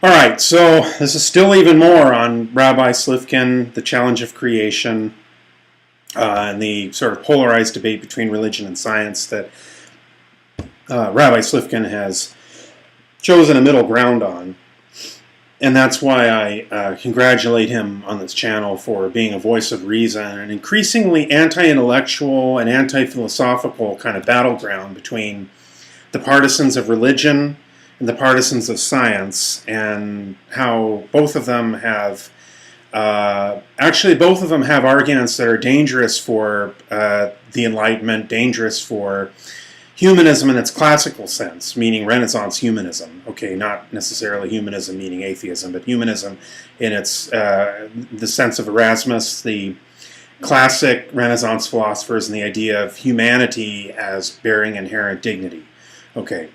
All right, so this is still even more on Rabbi Slifkin, the challenge of creation, and the sort of polarized debate between religion and science that Rabbi Slifkin has chosen a middle ground on. And that's why I congratulate him on this channel for being a voice of reason, an increasingly anti-intellectual and anti-philosophical kind of battleground between the partisans of religion and the partisans of science, and how both of them have both of them have arguments that are dangerous for the Enlightenment, dangerous for humanism in its classical sense, meaning Renaissance humanism. Okay, not necessarily humanism meaning atheism, but humanism in its the sense of Erasmus, the classic Renaissance philosophers, and the idea of humanity as bearing inherent dignity. Okay,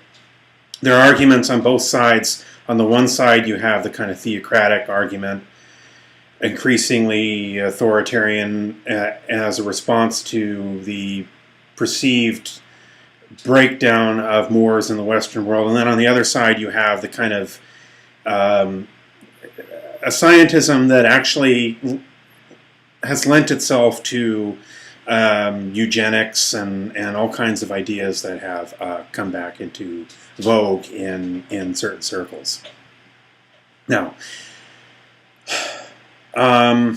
there are arguments on both sides. On the one side, you have the kind of theocratic argument, increasingly authoritarian as a response to the perceived breakdown of mores in the Western world. And then on the other side, you have the kind of a scientism that actually has lent itself to eugenics and all kinds of ideas that have come back into vogue in certain circles. Now, I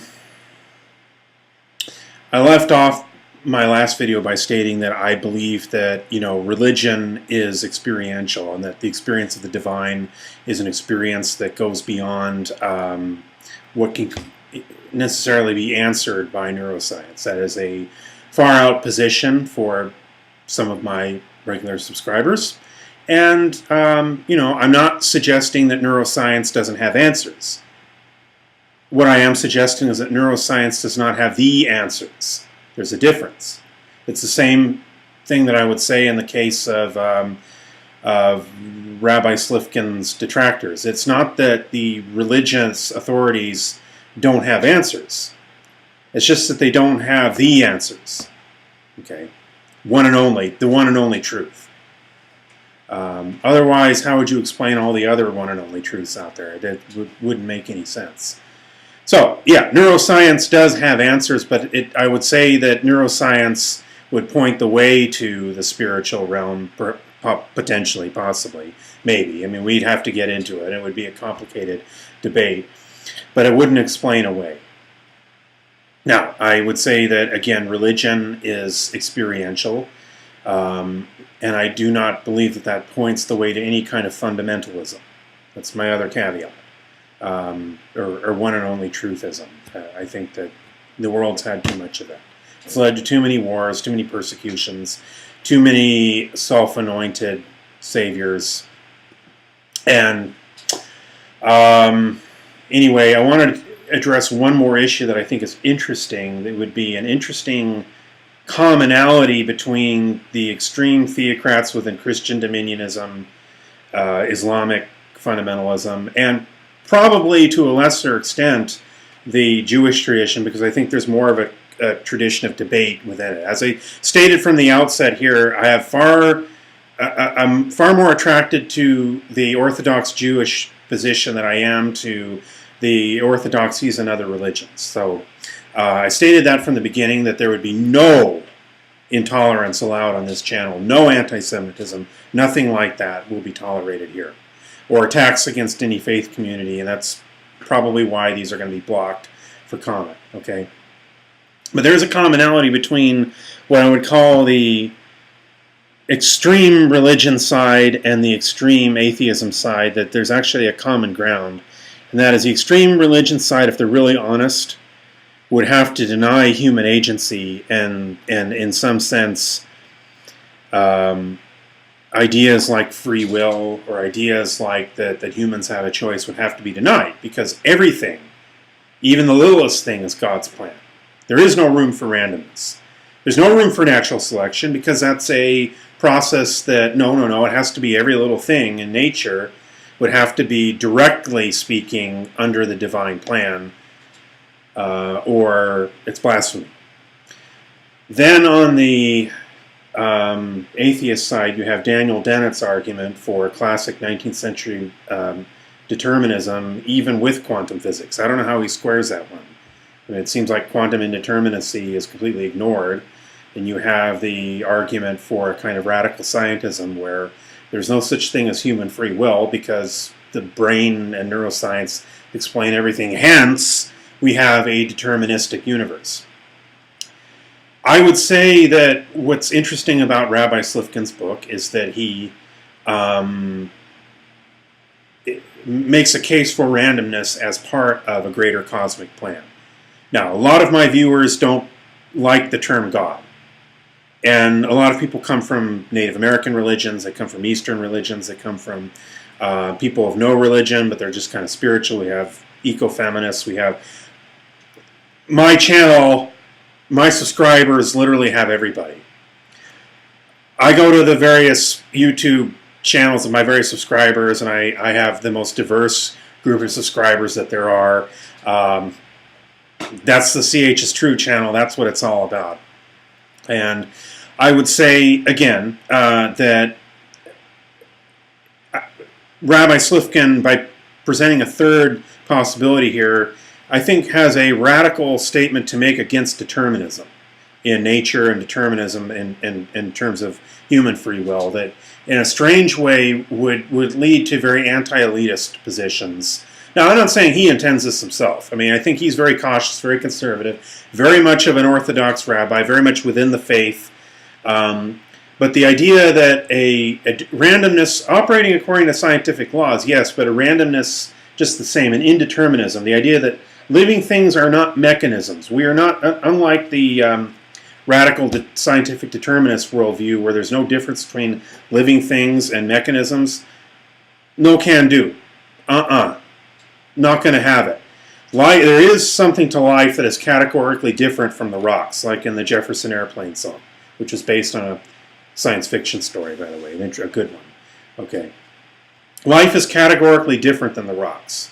left off my last video by stating that I believe that, religion is experiential, and that the experience of the divine is an experience that goes beyond what can necessarily be answered by neuroscience. That is a far out position for some of my regular subscribers. And, I'm not suggesting that neuroscience doesn't have answers. What I am suggesting is that neuroscience does not have the answers. There's a difference. It's the same thing that I would say in the case of Rabbi Slifkin's detractors. It's not that the religious authorities don't have answers. It's just that they don't have the answers. Okay, the one and only truth. Otherwise, how would you explain all the other one and only truths out there? That wouldn't make any sense. So, yeah, neuroscience does have answers, but I would say that neuroscience would point the way to the spiritual realm, potentially, possibly, maybe. I mean, we'd have to get into it. It would be a complicated debate, but it wouldn't explain away. Now, I would say that, again, religion is experiential, and I do not believe that that points the way to any kind of fundamentalism. That's my other caveat. Or one and only truthism. I think that the world's had too much of that. It's led to too many wars, too many persecutions, too many self-anointed saviors. And anyway, I wanted to address one more issue that I think is interesting. That would be an interesting commonality between the extreme theocrats within Christian dominionism, Islamic fundamentalism, and probably to a lesser extent the Jewish tradition, because I think there's more of a tradition of debate within it. As I stated from the outset here, I'm far more attracted to the Orthodox Jewish position than I am to the orthodoxies in other religions. So I stated that from the beginning, that there would be no intolerance allowed on this channel, no anti-Semitism, nothing like that will be tolerated here, or attacks against any faith community, and that's probably why these are going to be blocked for comment, okay? But there's a commonality between what I would call the extreme religion side and the extreme atheism side, that there's actually a common ground, and that is the extreme religion side, if they're really honest, would have to deny human agency and in some sense, ideas like free will, or ideas like that humans have a choice, would have to be denied, because everything, even the littlest thing, is God's plan. There is no room for randomness. There's no room for natural selection, because that's a process that, no, it has to be every little thing in nature would have to be, directly speaking, under the divine plan, or it's blasphemy. Then on the atheist side, you have Daniel Dennett's argument for classic 19th century determinism, even with quantum physics. I don't know how he squares that one. I mean, it seems like quantum indeterminacy is completely ignored, and you have the argument for a kind of radical scientism where there's no such thing as human free will because the brain and neuroscience explain everything. Hence, we have a deterministic universe. I would say that what's interesting about Rabbi Slifkin's book is that he makes a case for randomness as part of a greater cosmic plan. Now, a lot of my viewers don't like the term God. And a lot of people come from Native American religions, they come from Eastern religions, they come from people of no religion, but they're just kind of spiritual. We have ecofeminists, we have... My channel, my subscribers literally have everybody. I go to the various YouTube channels of my various subscribers, and I have the most diverse group of subscribers that there are. That's the CHistrue channel. That's what it's all about. And I would say, again, that Rabbi Slifkin, by presenting a third possibility here, I think has a radical statement to make against determinism in nature and determinism in terms of human free will that in a strange way would lead to very anti-elitist positions. Now, I'm not saying he intends this himself. I mean, I think he's very cautious, very conservative, very much of an orthodox rabbi, very much within the faith. But the idea that a randomness operating according to scientific laws, yes, but a randomness just the same, an indeterminism, the idea that living things are not mechanisms. We are not, unlike the radical scientific determinist worldview where there's no difference between living things and mechanisms. No can do. Not going to have it. There is something to life that is categorically different from the rocks, like in the Jefferson Airplane song, which was based on a science fiction story, by the way, a good one. Okay. Life is categorically different than the rocks.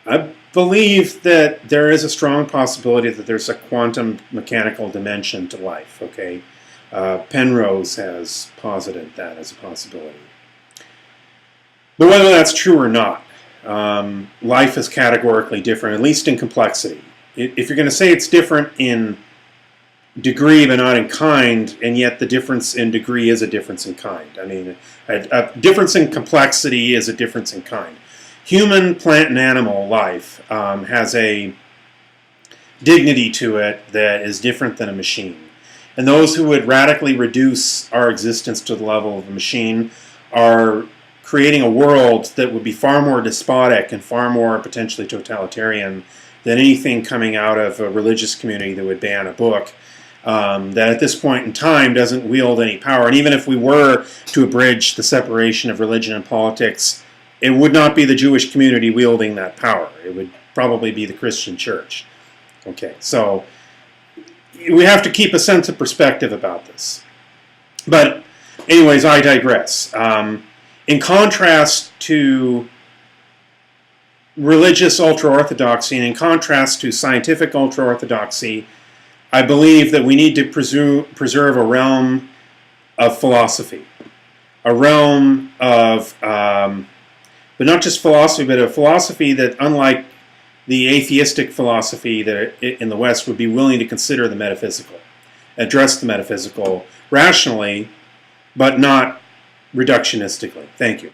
I believe that there is a strong possibility that there's a quantum mechanical dimension to life, okay? Penrose has posited that as a possibility. But whether that's true or not, life is categorically different, at least in complexity. If you're going to say it's different in degree but not in kind, and yet the difference in degree is a difference in kind. I mean, a difference in complexity is a difference in kind. Human, plant, and animal life has a dignity to it that is different than a machine. And those who would radically reduce our existence to the level of a machine are creating a world that would be far more despotic and far more potentially totalitarian than anything coming out of a religious community that would ban a book that at this point in time doesn't wield any power. And even if we were to abridge the separation of religion and politics, it would not be the Jewish community wielding that power. It would probably be the Christian church. Okay, so we have to keep a sense of perspective about this. But anyways, I digress. In contrast to religious ultra-orthodoxy and in contrast to scientific ultra-orthodoxy, I believe that we need to preserve a realm of philosophy. A realm of, but not just philosophy, but a philosophy that, unlike the atheistic philosophy that in the West, would be willing to consider the metaphysical, address the metaphysical rationally, but not reductionistically. Thank you.